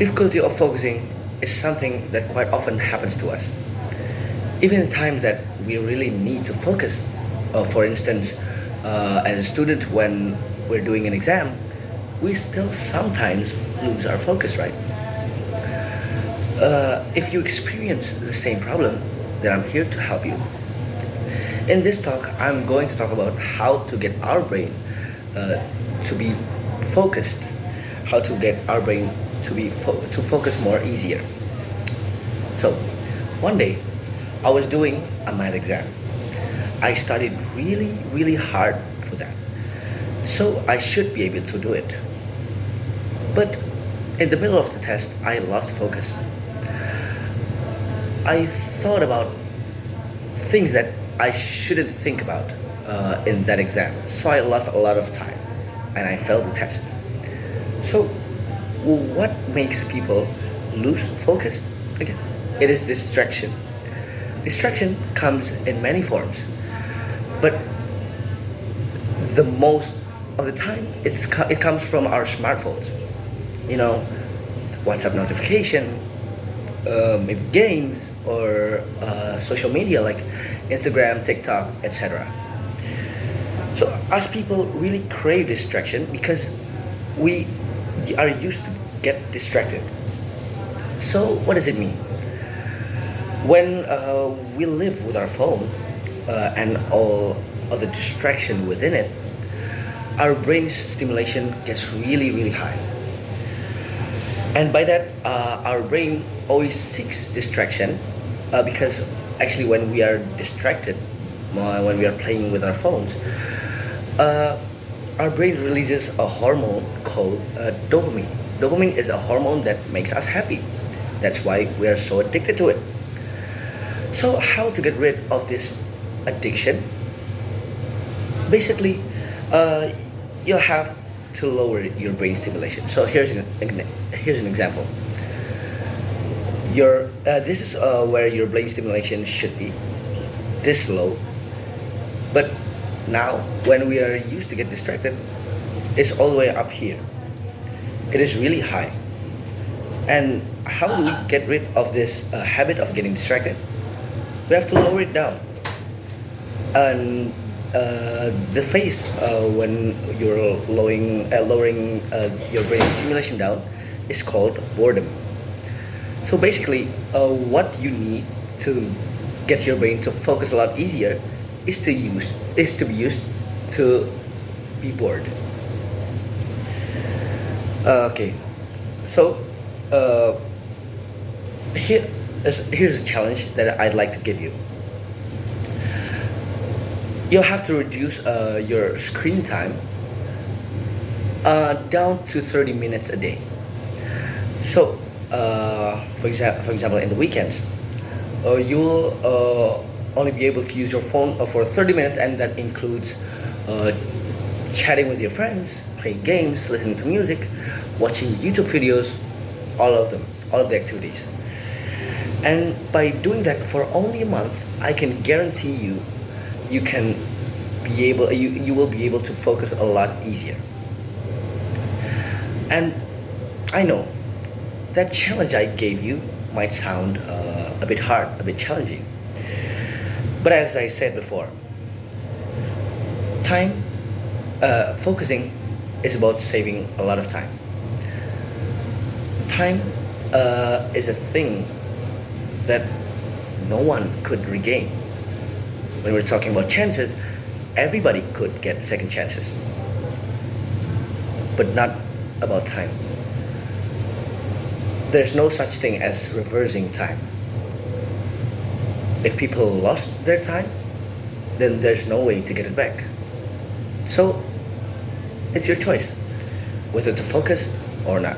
Difficulty of focusing is something that quite often happens to us. Even in times that we really need to focus. For instance, as a student, when we're doing an exam, we still sometimes lose our focus, right? If you experience the same problem, then I'm here to help you. In this talk, I'm going to talk about how to get our brain uh, to be focused, how to get our brain to focus more easier. So, one day, I was doing a math exam. I studied really, really hard for that. So I should be able to do it. But in the middle of the test, I lost focus. I thought about things that I shouldn't think about in that exam. So I lost a lot of time and I failed the test. So, what makes people lose focus? Again, it is distraction. Distraction comes in many forms, but the most of the time it comes from our smartphones. You know, WhatsApp notification, maybe games, or social media like Instagram, TikTok, etc. So us people really crave distraction because we are used to get distracted. So what does it mean? When we live with our phone and all of the distraction within it, our brain's stimulation gets really, really high. And by that, our brain always seeks distraction because actually, when we are distracted, when we are playing with our phones, uh, our brain releases a hormone called dopamine. Dopamine is a hormone that makes us happy. That's why we are so addicted to it. So, how to get rid of this addiction? Basically, uh, you have to lower your brain stimulation. So, here's an example. This is where your brain stimulation should be, this low. But now, when we are used to get distracted, it's all the way up here. It is really high. And how do we get rid of this habit of getting distracted? We have to lower it down. And the phase when you're lowering your brain stimulation down is called boredom. So basically, what you need to get your brain to focus a lot easier is to be used to be bored. Okay, so uh, here's a challenge that I'd like to give you. You'll have to reduce your screen time down to 30 minutes a day. So, for example, in the weekends, you'll only be able to use your phone for 30 minutes, and that includes uh, chatting with your friends, playing games, listening to music, watching YouTube videos, all of the activities. And by doing that for only a month, I can guarantee you, you will be able to focus a lot easier. And I know that challenge I gave you might sound a bit hard, a bit challenging. But as I said before, time focusing is about saving a lot of time. Time is a thing that no one could regain. When we're talking about chances, everybody could get second chances, but not about time. There's no such thing as reversing time. If people lost their time, then there's no way to get it back. So it's your choice whether to focus or not.